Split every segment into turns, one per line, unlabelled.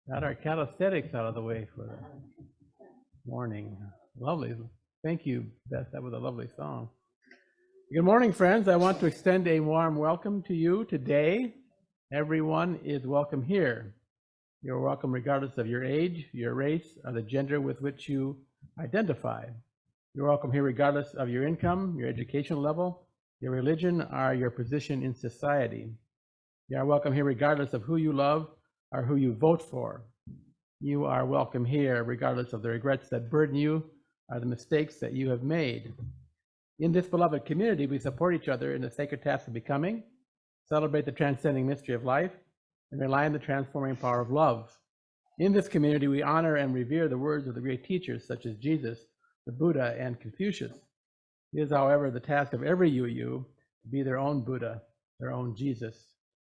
Got our calisthenics out of the way for the morning. Lovely. Thank you, Beth. That was a lovely song. Good morning, friends. I want to extend a warm welcome to you today. Everyone is welcome here. You're welcome regardless of your age, your race, or the gender with which you identify. You're welcome here regardless of your income, your education level, your religion, or your position in society. You are welcome here regardless of who you love or who you vote for. You are welcome here regardless of the regrets that burden you or the mistakes that you have made. In this beloved community, we support each other in the sacred task of becoming, celebrate the transcending mystery of life, and rely on the transforming power of love. In this community, we honor and revere the words of the great teachers such as Jesus, the Buddha, and Confucius. It is, however, the task of every UU to be their own Buddha, their own Jesus,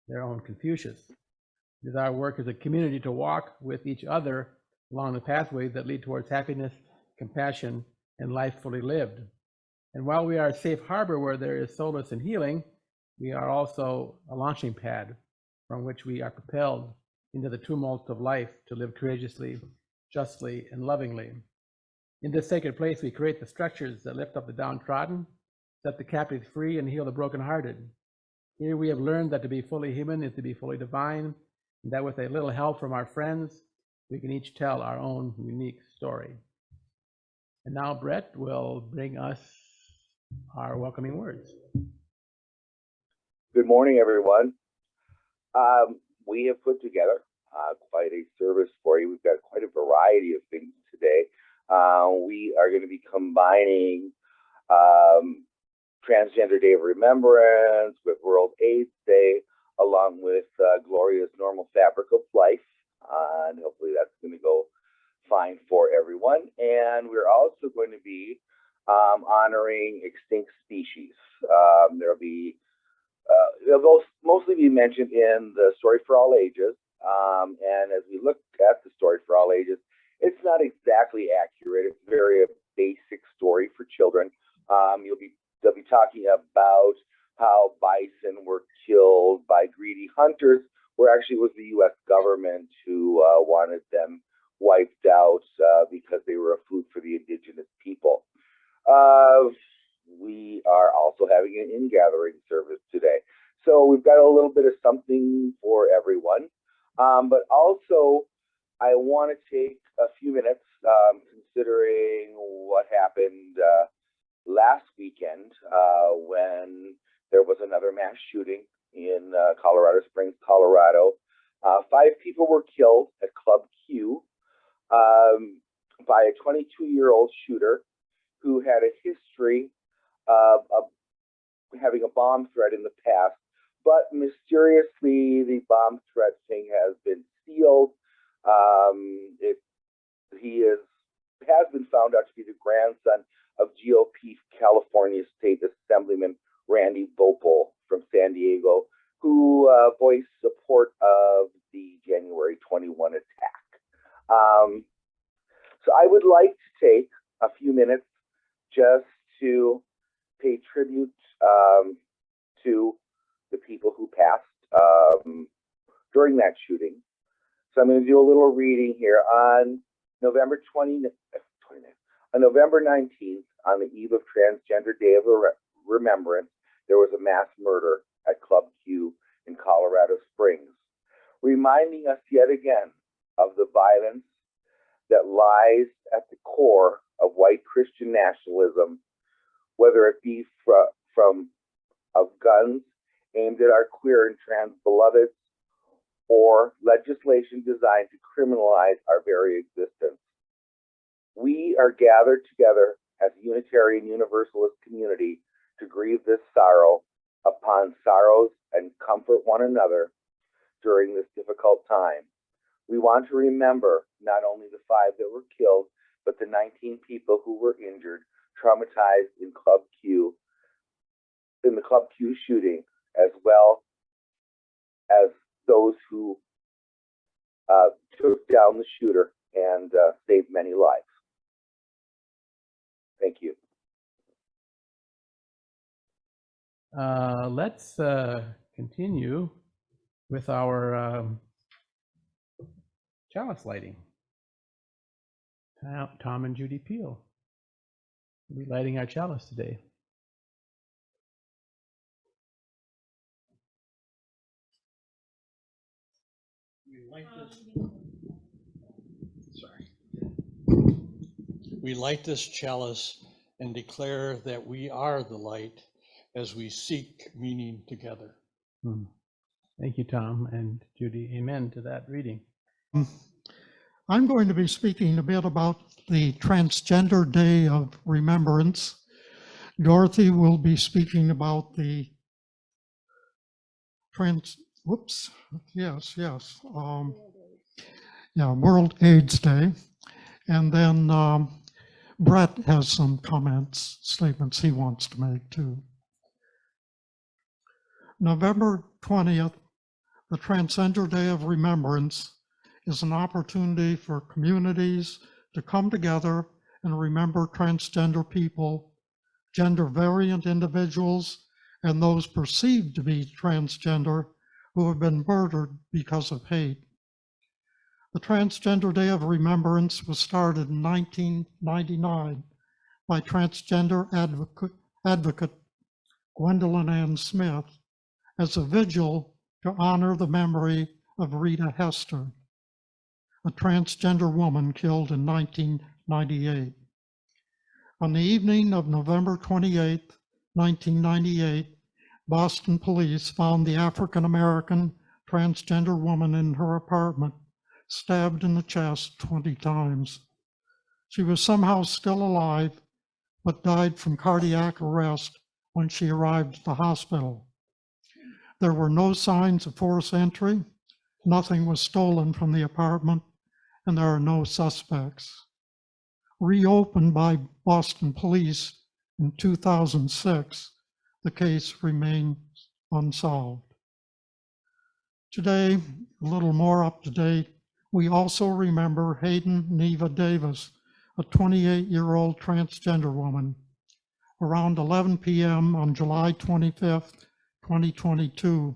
their own Confucius. It is our work as a community to walk with each other along the pathways that lead towards happiness, compassion, and life fully lived. And while we are a safe harbor where there is solace and healing, we are also a launching pad from which we are propelled into the tumult of life to live courageously, justly, and lovingly. In this sacred place, we create the structures that lift up the downtrodden, set the captives free, and heal the brokenhearted. Here we have learned that to be fully human is to be fully divine, and that with a little help from our friends, we can each tell our own unique story. And now Brett will bring us our welcoming words.
Good morning, everyone. We have put together quite a service for you. We've got quite a variety of things today. We are going to be combining Transgender Day of Remembrance with World AIDS Day, along with Gloria's Normal Fabric of Life. And hopefully that's going to go fine for everyone. And we're also going to be honoring extinct species. There'll be they'll mostly be mentioned in the Story for All Ages. And as we look at the Story for All Ages, it's not exactly accurate. It's very a basic story for children. They'll be talking about how bison were killed by greedy hunters, where actually it was the U.S. government who wanted them wiped out because they were a food for the indigenous people. We are also having an in-gathering service today. So we've got a little bit of something for everyone. But also, I want to take a few minutes considering what happened last weekend when there was another mass shooting in Colorado Springs, Colorado. 5 people were killed at Club Q by a 22-year-old shooter who had a history of having a bomb threat in the past, but mysteriously the bomb threat thing has been sealed. He has been found out to be the grandson of GOP California State Assemblyman Randy Voepel from San Diego, who voiced support of the January 21 attack. So I would like to take a few minutes just to pay tribute to the people who passed during that shooting. So I'm going to do a little reading here. On November 19th, on the eve of Transgender Day of Remembrance, there was a mass murder at Club Q in Colorado Springs, reminding us yet again of the violence that lies at the core of white Christian nationalism, whether it be from guns aimed at our queer and trans beloveds, or legislation designed to criminalize our very existence. We are gathered together as a Unitarian Universalist community to grieve this sorrow upon sorrows and comfort one another during this difficult time. We want to remember not only the 5 that were killed, but the 19 people who were injured, traumatized in the Club Q shooting, as well as those who took down the shooter and saved many lives. Thank you.
Let's continue with our chalice lighting. Tom and Judy Peelle will be lighting our chalice today.
We light this chalice and declare that we are the light as we seek meaning together.
Thank you, Tom and Judy. Amen to that reading.
I'm going to be speaking a bit about the Transgender Day of Remembrance. Dorothy will be speaking about the World AIDS Day. And then Brett has some statements he wants to make too. November 20th, the Transgender Day of Remembrance is an opportunity for communities to come together and remember transgender people, gender variant individuals, and those perceived to be transgender who have been murdered because of hate. The Transgender Day of Remembrance was started in 1999 by transgender advocate Gwendolyn Ann Smith as a vigil to honor the memory of Rita Hester, a transgender woman killed in 1998. On the evening of November 28, 1998, Boston police found the African-American transgender woman in her apartment, stabbed in the chest 20 times. She was somehow still alive, but died from cardiac arrest when she arrived at the hospital. There were no signs of forced entry, nothing was stolen from the apartment, and there are no suspects. Reopened by Boston police in 2006, the case remains unsolved. Today, a little more up to date, we also remember Hayden Neva Davis, a 28-year-old transgender woman. Around 11 p.m. on July 25th, 2022,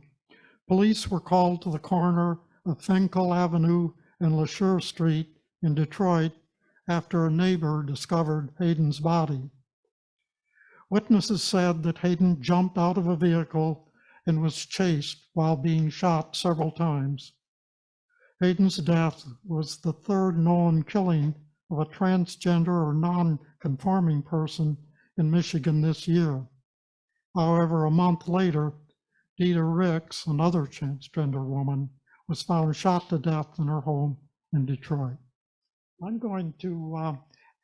police were called to the corner of Finkel Avenue and LaSure Street in Detroit after a neighbor discovered Hayden's body. Witnesses said that Hayden jumped out of a vehicle and was chased while being shot several times. Hayden's death was the third known killing of a transgender or non-conforming person in Michigan this year. However, a month later, Dita Ricks, another transgender woman, was found shot to death in her home in Detroit. I'm going to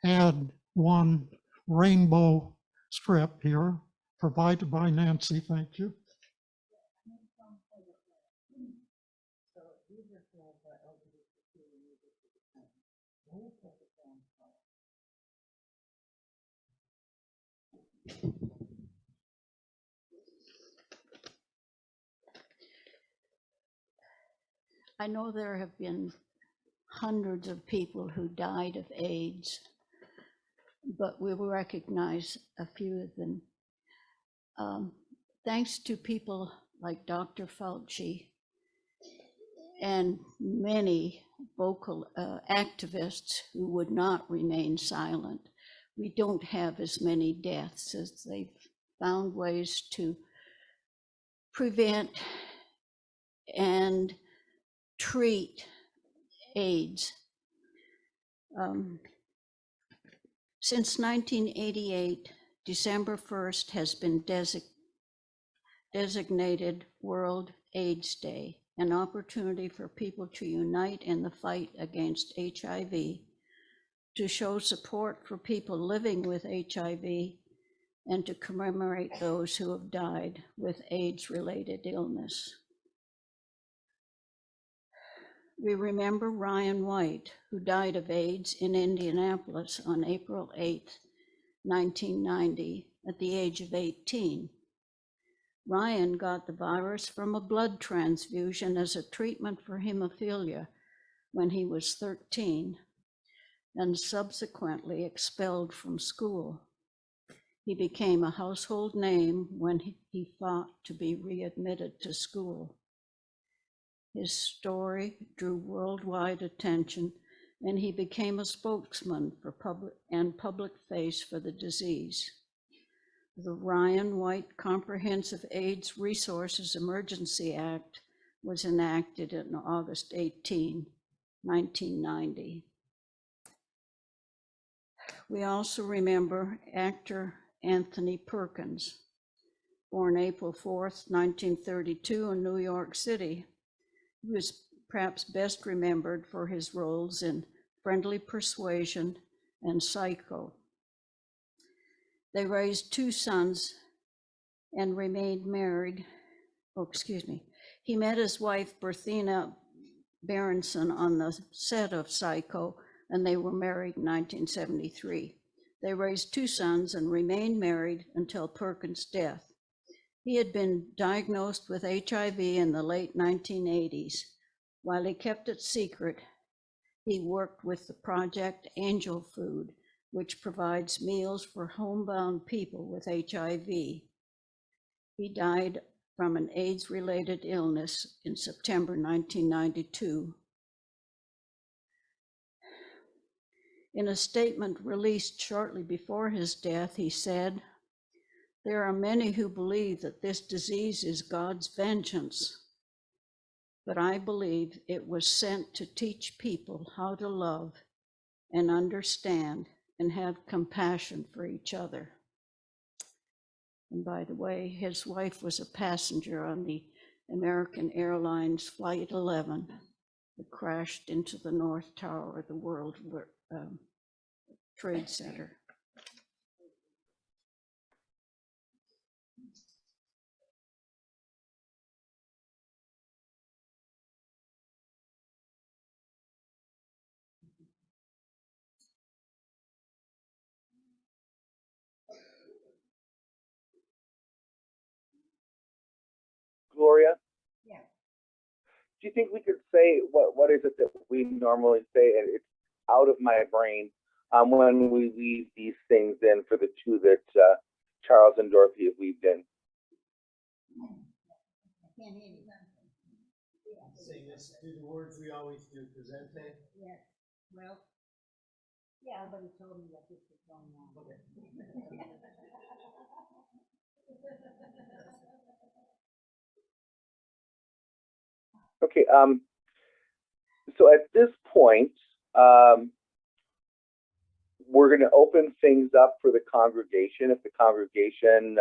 add one rainbow strip here, provided by Nancy, thank you.
I know there have been hundreds of people who died of AIDS, but we will recognize a few of them. Thanks to people like Dr. Fauci and many vocal activists who would not remain silent, we don't have as many deaths, as they've found ways to prevent and treat AIDS. Since 1988, December 1st has been designated World AIDS Day, an opportunity for people to unite in the fight against HIV, to show support for people living with HIV, and to commemorate those who have died with AIDS-related illness. We remember Ryan White, who died of AIDS in Indianapolis on April 8, 1990, at the age of 18. Ryan got the virus from a blood transfusion as a treatment for hemophilia when he was 13, and subsequently expelled from school. He became a household name when he fought to be readmitted to school. His story drew worldwide attention, and he became a spokesman for public face for the disease. The Ryan White Comprehensive AIDS Resources Emergency Act was enacted on August 18, 1990. We also remember actor Anthony Perkins, born April 4th, 1932 in New York City. He was perhaps best remembered for his roles in Friendly Persuasion and Psycho. They raised 2 sons and remained married. He met his wife, Berthina Berenson, on the set of Psycho, and they were married in 1973. They raised 2 sons and remained married until Perkins' death. He had been diagnosed with HIV in the late 1980s. While he kept it secret, he worked with the project Angel Food, which provides meals for homebound people with HIV. He died from an AIDS-related illness in September 1992. In a statement released shortly before his death, he said, "There are many who believe that this disease is God's vengeance, but I believe it was sent to teach people how to love and understand and have compassion for each other." And by the way, his wife was a passenger on the American Airlines Flight 11 that crashed into the North Tower of the World Trade Center.
Gloria,
Yeah.
do you think we could say what is it that we normally say? And it's out of my brain when we weave these things in for the 2 that Charles and Dorothy have weaved in.
Say this, do the words we always do, presente.
Yes. Well, yeah, but he told me that this was going on.
Okay, so at this point, we're going to open things up for the congregation. If the congregation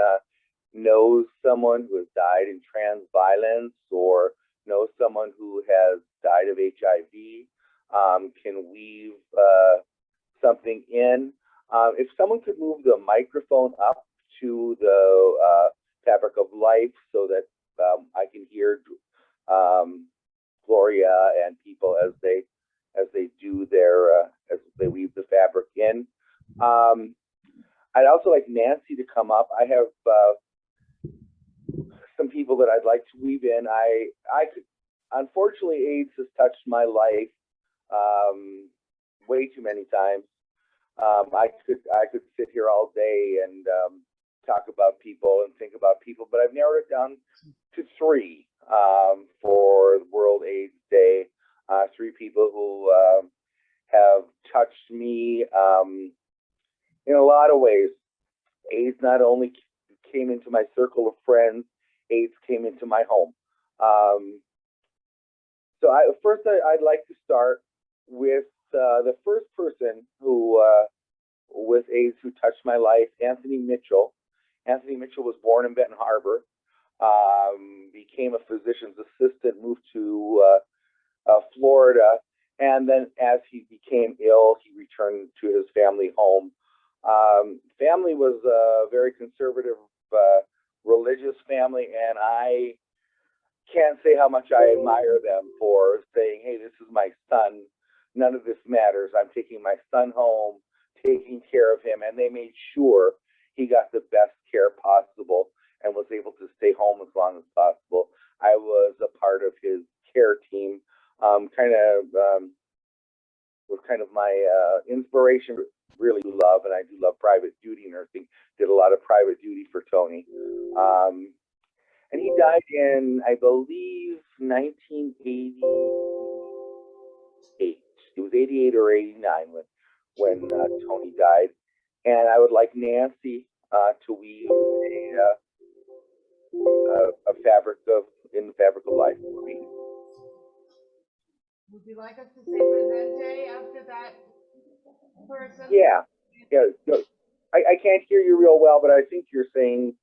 knows someone who has died in trans violence or knows someone who has died of HIV, can weave something in. If someone could move the microphone up to the fabric of life so that I can hear Gloria and people as they do their as they weave the fabric in. I'd also like Nancy to come up. I have some people that I'd like to weave in. I could, unfortunately, AIDS has touched my life way too many times. I could sit here all day and talk about people and think about people, but I've narrowed it down to 3 for World AIDS Day. 3 people who have touched me in a lot of ways. AIDS not only came into my circle of friends, AIDS came into my home. So I'd like to start with the first person who with AIDS who touched my life, Anthony Mitchell. Anthony Mitchell was born in Benton Harbor, became a physician's assistant, moved to Florida, and then as he became ill, he returned to his family home. Family was a very conservative religious family, and I can't say how much I admire them for saying, hey, this is my son. None of this matters. I'm taking my son home, taking care of him, and they made sure he got the best care possible and was able to stay home as long as possible. I was a part of his care team, was kind of my inspiration. Really love, and I do love private duty nursing. Did a lot of private duty for Tony. And he died in, I believe, 1988. It was 88 or 89 when Tony died. And I would like Nancy to weave a fabric in the fabric of life.
Would you like us to say presente after that person?
Yeah. No, I can't hear you real well, but I think you're saying.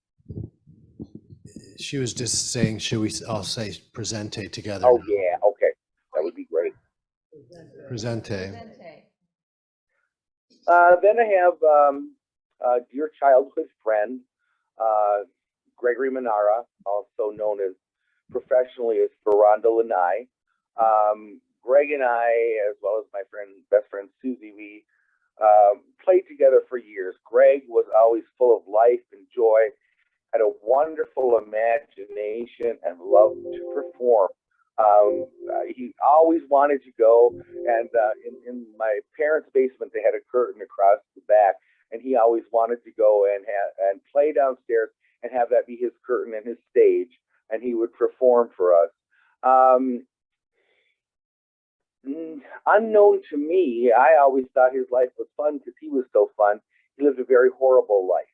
She was just saying, should we all say presente together?
Oh,
now?
yeah. Okay. That would be great.
Presente.
Then I have a dear childhood friend, Gregory Manara, also known as professionally as Ferranda Lanai. Greg and I, as well as my best friend Susie, we played together for years. Greg was always full of life and joy, had a wonderful imagination, and loved to perform. He always wanted to go, and in my parents' basement, they had a curtain across the back, and he always wanted to go and play downstairs and have that be his curtain and his stage, and he would perform for us. Unknown to me, I always thought his life was fun because he was so fun. He lived a very horrible life.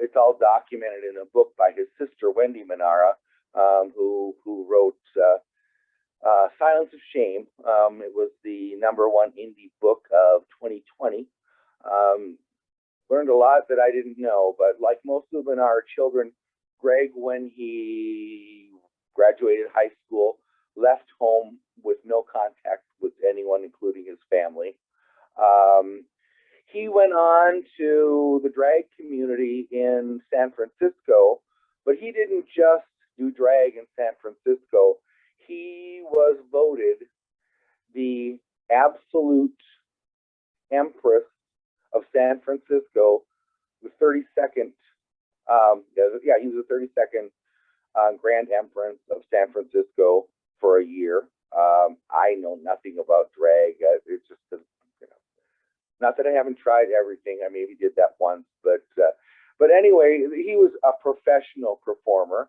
It's all documented in a book by his sister Wendy Manara, who wrote Silence of Shame. It was the #1 indie book of 2020. Learned a lot that I didn't know, but like most of our children, Greg, when he graduated high school, left home with no contact with anyone, including his family. He went on to the drag community in San Francisco, but he didn't just do drag in San Francisco. He was voted the absolute empress of San Francisco, the 32nd. He was the 32nd Grand Empress of San Francisco for a year. I know nothing about drag. It's just, not that I haven't tried everything. I maybe did that once, but anyway, he was a professional performer.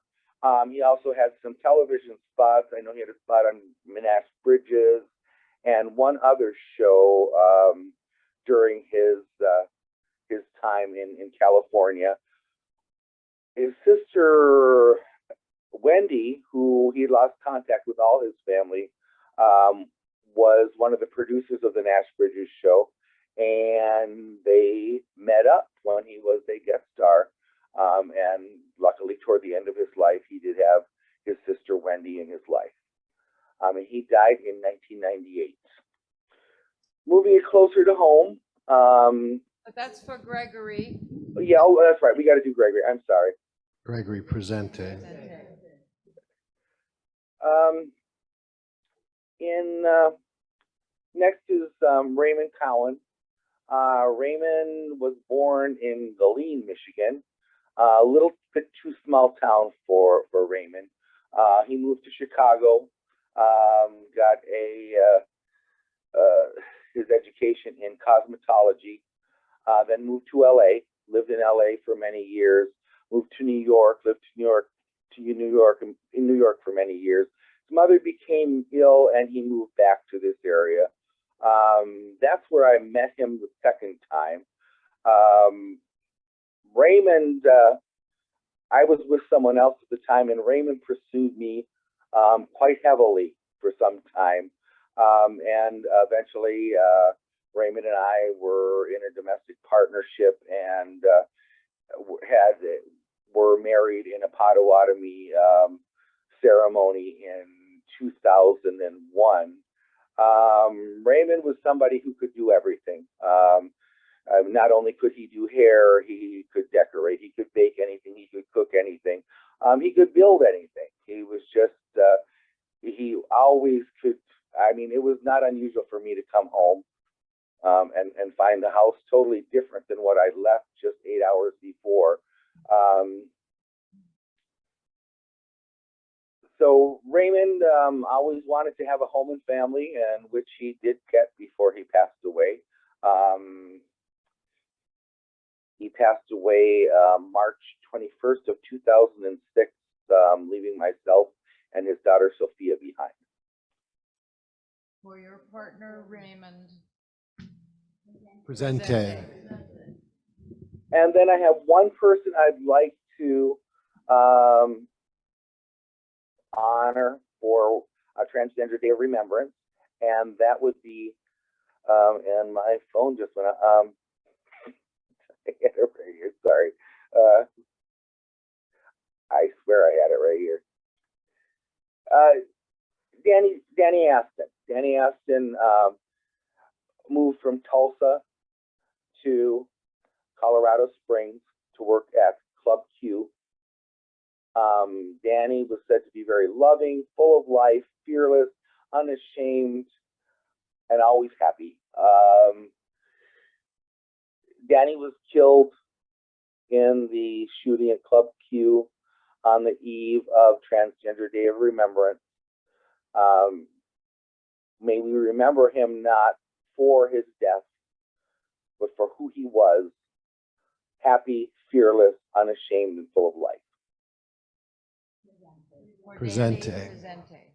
He also had some television spots. I know he had a spot on Abridged and one other show during his time in California. His sister Wendy, who he lost contact with all his family, was one of the producers of the Nash Bridges show, and they met up when he was a guest star. And luckily, toward the end of his life, he did have his sister Wendy in his life. And he died in 1998. Moving it closer to home.
But that's for Gregory.
Yeah, that's right. We got to do Gregory. I'm sorry.
Gregory Presente.
Next is Raymond Cowan. Raymond was born in Galeen, Michigan, a little bit too small town for Raymond. He moved to Chicago, got his education in cosmetology, then moved to LA, lived in LA for many years, moved to New York, lived in New York for many years. His mother became ill and he moved back to this area. That's where I met him the second time. Raymond, I was with someone else at the time, and Raymond pursued me quite heavily for some time. And eventually, Raymond and I were in a domestic partnership and were married in a Potawatomi ceremony in 2001. Raymond was somebody who could do everything. Not only could he do hair, he could decorate, he could bake anything, he could cook anything, he could build anything. He was just, he always could. I mean, it was not unusual for me to come home and find the house totally different than what I left just 8 hours before. So Raymond always wanted to have a home and family, and which he did get before he passed away. He passed away March 21st of 2006, leaving myself and his daughter Sophia behind.
For your partner, Raymond.
Presente.
And then I have one person I'd like to honor for a Transgender Day of Remembrance, and that would be, and my phone just went out. I had it right here, sorry. I swear I had it right here. Danny Aston. Danny Aston moved from Tulsa to Colorado Springs to work at Club Q. Danny was said to be very loving, full of life, fearless, unashamed, and always happy. Danny was killed in the shooting at Club Q on the eve of Transgender Day of Remembrance. May we remember him not for his death, but for who he was, happy, fearless, unashamed, and full of life.
For
Presente.
Danny, Presente.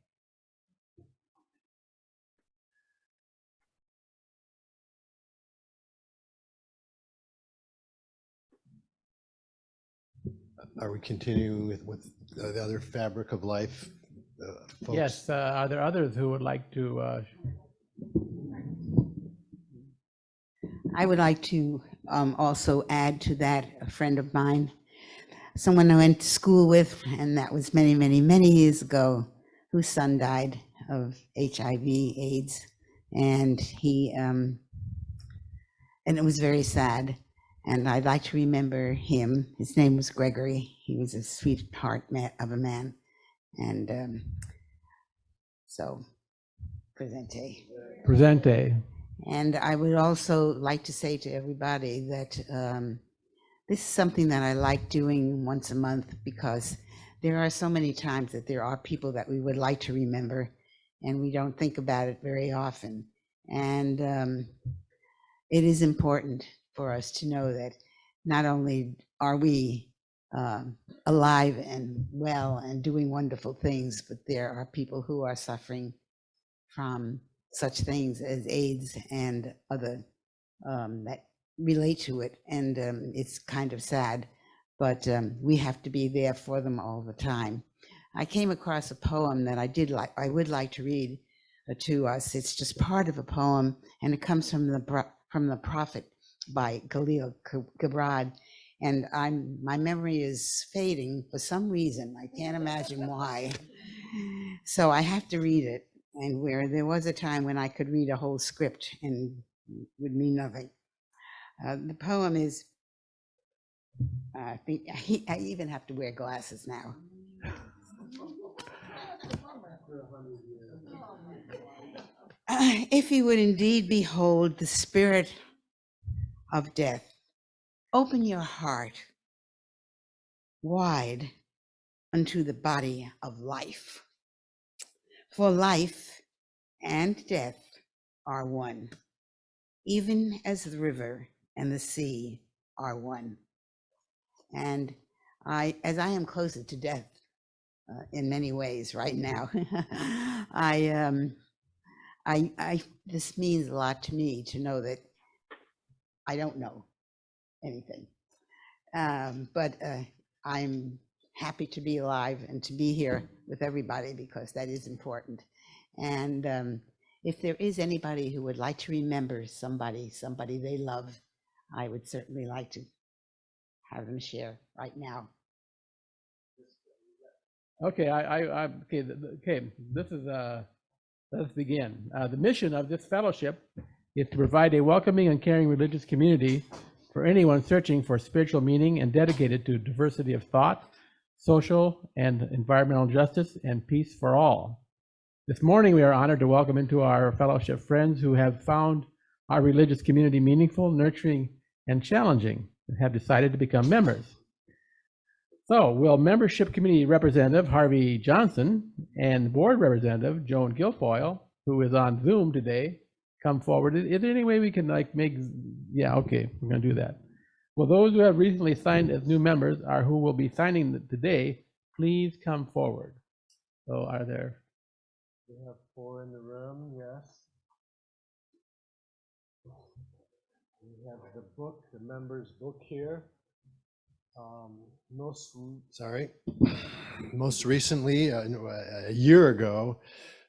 Are we continuing with the other fabric of life? Folks?
Yes, are there others who would like to?
I would like to also add to that a friend of mine, someone I went to school with, and that was many, many, many years ago, whose son died of HIV/AIDS, and and it was very sad. And I'd like to remember him. His name was Gregory. He was a sweetheart of a man, and so presente.
Presente.
And I would also like to say to everybody that this is something that I like doing once a month, because there are so many times that there are people that we would like to remember, and we don't think about it very often. And it is important for us to know that not only are we alive and well and doing wonderful things, but there are people who are suffering from such things as AIDS and other that relate to it. And it's kind of sad, but we have to be there for them all the time. I came across a poem that I would like to read to us. It's just part of a poem, and it comes from the Prophet by Khalil Gibran. And my memory is fading for some reason. I can't imagine why. So I have to read it. And where there was a time when I could read a whole script and it would mean nothing. The poem is, I think I even have to wear glasses now. If you would indeed behold the spirit of death, open your heart wide unto the body of life. For life and death are one, even as the river and the sea are one. And as I am closer to death in many ways right now, this means a lot to me to know that I don't know anything, but I'm happy to be alive and to be here with everybody, because that is important. And if there is anybody who would like to remember somebody they love, I would certainly like to have them share right now.
Okay, okay. This is let's begin. The mission of this fellowship is to provide a welcoming and caring religious community for anyone searching for spiritual meaning and dedicated to diversity of thought, social and environmental justice, and peace for all. This morning, we are honored to welcome into our fellowship friends who have found our religious community meaningful, nurturing, and challenging, and have decided to become members. So, will Membership Committee Representative Harvey Johnson and Board Representative Joan Guilfoyle, who is on Zoom today, come forward? Is there any way we can make, yeah, okay, we're gonna do that. Will those who have recently signed as new members or who will be signing today, please come forward? So are there?
We have 4 in the room, yes. We have the book, the members' book here. Most recently, a year ago,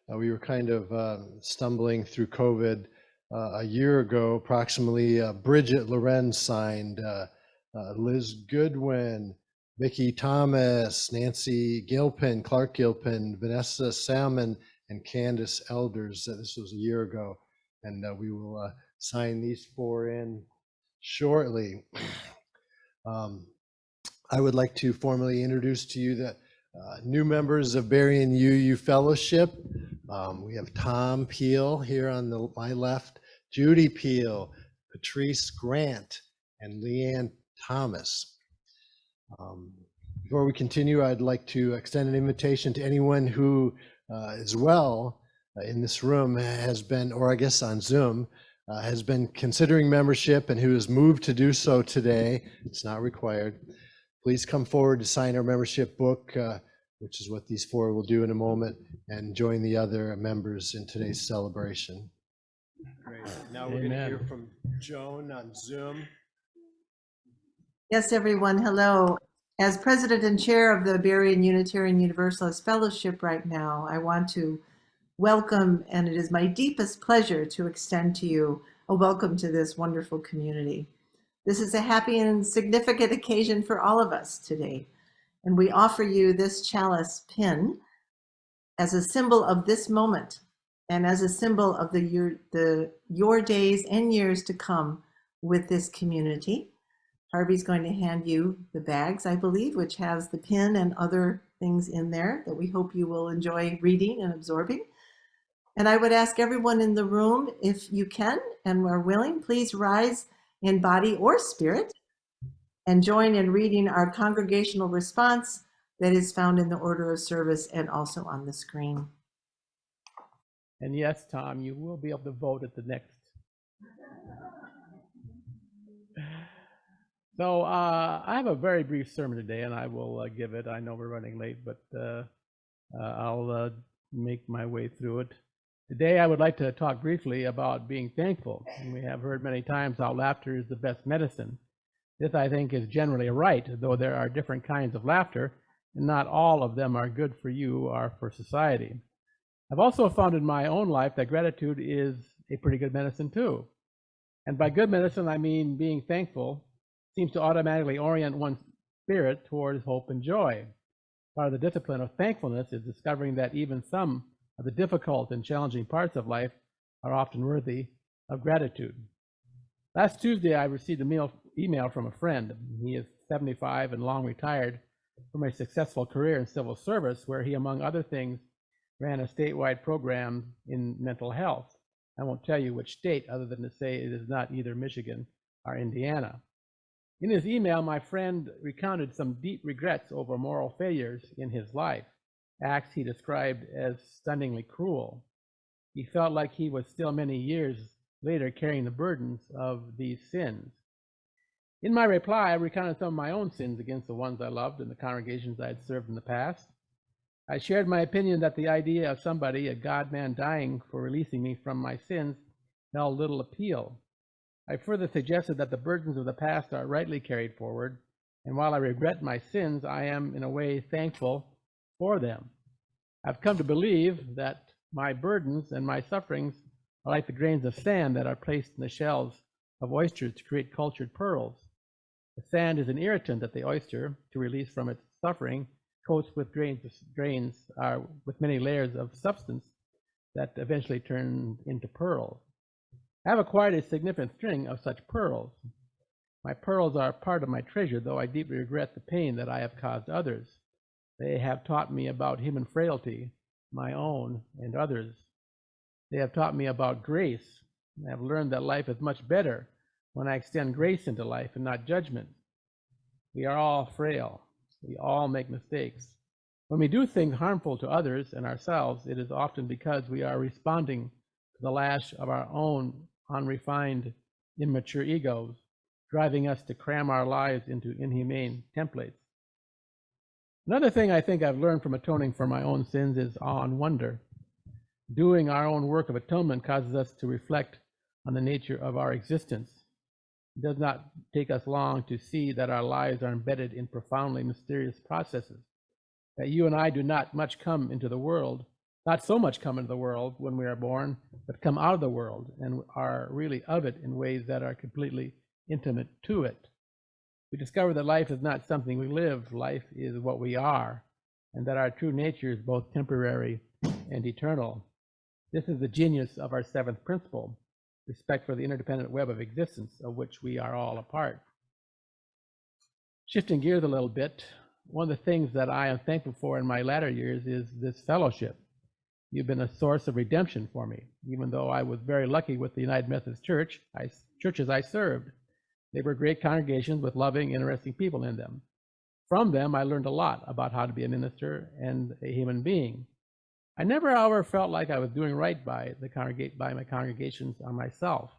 we were kind of stumbling through COVID. A year ago, approximately, Bridget Lorenz signed, Liz Goodwin, Vicki Thomas, Nancy Gilpin, Clark Gilpin, Vanessa Salmon, and Candace Elders. This was a year ago, and we will sign these 4 in shortly. I would like to formally introduce to you the new members of Berrien UU Fellowship. We have Tom Peelle here on my left, Judy Peelle, Patrice Grant, and Leanne Thomas. Before we continue, I'd like to extend an invitation to anyone who as well in this room has been, or I guess on Zoom, has been considering membership and who has moved to do so today. It's not required. Please come forward to sign our membership book, which is what these 4 will do in a moment, and join the other members in today's celebration. Great. Now we're going to hear from Joan on Zoom.
Yes, everyone. Hello. As president and chair of the Berrien Unitarian Universalist Fellowship right now, I want to welcome, and it is my deepest pleasure to extend to you a welcome to this wonderful community. This is a happy and significant occasion for all of us today, and we offer you this chalice pin as a symbol of this moment and as a symbol of your days and years to come with this community. Harvey's going to hand you the bags, I believe, which has the pin and other things in there that we hope you will enjoy reading and absorbing. And I would ask everyone in the room, if you can and are willing, please rise in body or spirit and join in reading our congregational response that is found in the order of service and also on the screen.
And yes, Tom, you will be able to vote at the next. So I have a very brief sermon today, and I will give it. I know we're running late, but I'll make my way through it. Today, I would like to talk briefly about being thankful. And we have heard many times how laughter is the best medicine. This, I think, is generally right, though there are different kinds of laughter, and not all of them are good for you or for society. I've also found in my own life that gratitude is a pretty good medicine too. And by good medicine, I mean being thankful seems to automatically orient one's spirit towards hope and joy. Part of the discipline of thankfulness is discovering that even some of the difficult and challenging parts of life are often worthy of gratitude. Last Tuesday, I received an email from a friend. He is 75 and long retired from a successful career in civil service, where he, among other things, ran a statewide program in mental health. I won't tell you which state, other than to say it is not either Michigan or Indiana. In his email, my friend recounted some deep regrets over moral failures in his life, acts he described as stunningly cruel. He felt like he was still many years later carrying the burdens of these sins. In my reply, I recounted some of my own sins against the ones I loved and the congregations I had served in the past. I shared my opinion that the idea of somebody, a God-man, dying for releasing me from my sins held little appeal. I further suggested that the burdens of the past are rightly carried forward, and while I regret my sins, I am in a way thankful for them. I've come to believe that my burdens and my sufferings are like the grains of sand that are placed in the shells of oysters to create cultured pearls. The sand is an irritant that the oyster, to release from its suffering, coats with grains with many layers of substance that eventually turn into pearls. I have acquired a significant string of such pearls. My pearls are part of my treasure, though I deeply regret the pain that I have caused others. They have taught me about human frailty, my own and others. They have taught me about grace. I have learned that life is much better when I extend grace into life and not judgment. We are all frail. We all make mistakes. When we do things harmful to others and ourselves, it is often because we are responding to the lash of our own unrefined, immature egos. driving us to cram our lives into inhumane templates. Another thing I think I've learned from atoning for my own sins is awe and wonder. Doing our own work of atonement causes us to reflect on the nature of our existence. It does not take us long to see that our lives are embedded in profoundly mysterious processes, that you and I do not much come into the world, not so much come into the world when we are born, but come out of the world and are really of it in ways that are completely intimate to it. We discover that life is not something we live, life is what we are, and that our true nature is both temporary and eternal. This is the genius of our seventh principle, respect for the interdependent web of existence of which we are all a part. Shifting gears a little bit, one of the things that I am thankful for in my latter years is this fellowship. You've been a source of redemption for me, even though I was very lucky with the United Methodist Church, churches I served. They were great congregations with loving, interesting people in them. From them, I learned a lot about how to be a minister and a human being. I never, however, felt like I was doing right by my congregations or myself.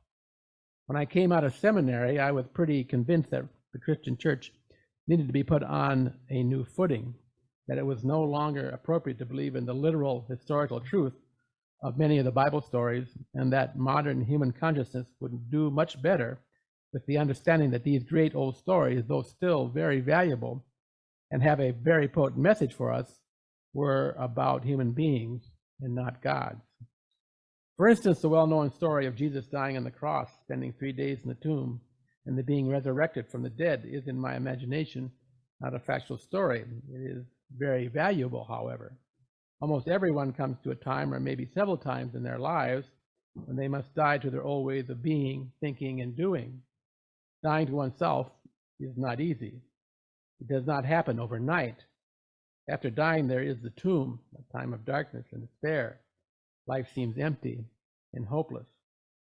When I came out of seminary, I was pretty convinced that the Christian church needed to be put on a new footing, that it was no longer appropriate to believe in the literal historical truth of many of the Bible stories, and that modern human consciousness would do much better with the understanding that these great old stories, though still very valuable and have a very potent message for us, were about human beings and not gods. For instance, the well-known story of Jesus dying on the cross, spending 3 days in the tomb, and the being resurrected from the dead is, in my imagination, not a factual story. It is very valuable, however. Almost everyone comes to a time, or maybe several times in their lives, when they must die to their old ways of being, thinking, and doing. Dying to oneself is not easy. It does not happen overnight. After dying, there is the tomb, a time of darkness and despair. Life seems empty and hopeless.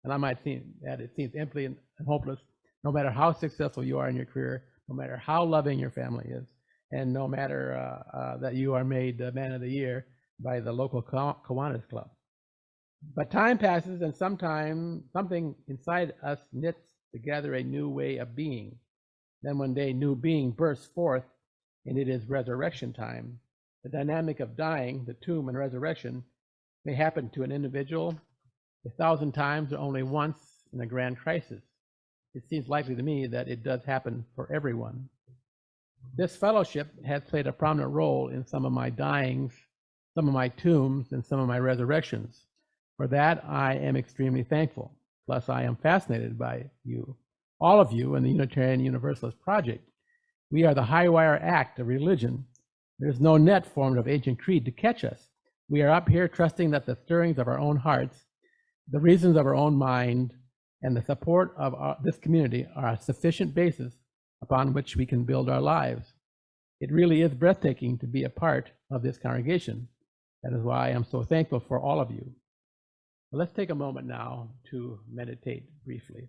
And I might think that it seems empty and hopeless no matter how successful you are in your career, no matter how loving your family is, and no matter that you are made Man of the Year by the local Kiwanis Club. But time passes, and sometimes something inside us knits together a new way of being. Then one day, new being bursts forth, and it is resurrection time. The dynamic of dying, the tomb, and resurrection may happen to an individual 1,000 times or only once in a grand crisis. It seems likely to me that it does happen for everyone. This fellowship has played a prominent role in some of my dyings, some of my tombs, and some of my resurrections. For that, I am extremely thankful. Plus, I am fascinated by you, all of you in the Unitarian Universalist Project. We are the high wire act of religion. There's no net formed of ancient creed to catch us. We are up here trusting that the stirrings of our own hearts, the reasons of our own mind, and the support of this community are a sufficient basis upon which we can build our lives. It really is breathtaking to be a part of this congregation. That is why I am so thankful for all of you. Let's take a moment now to meditate briefly.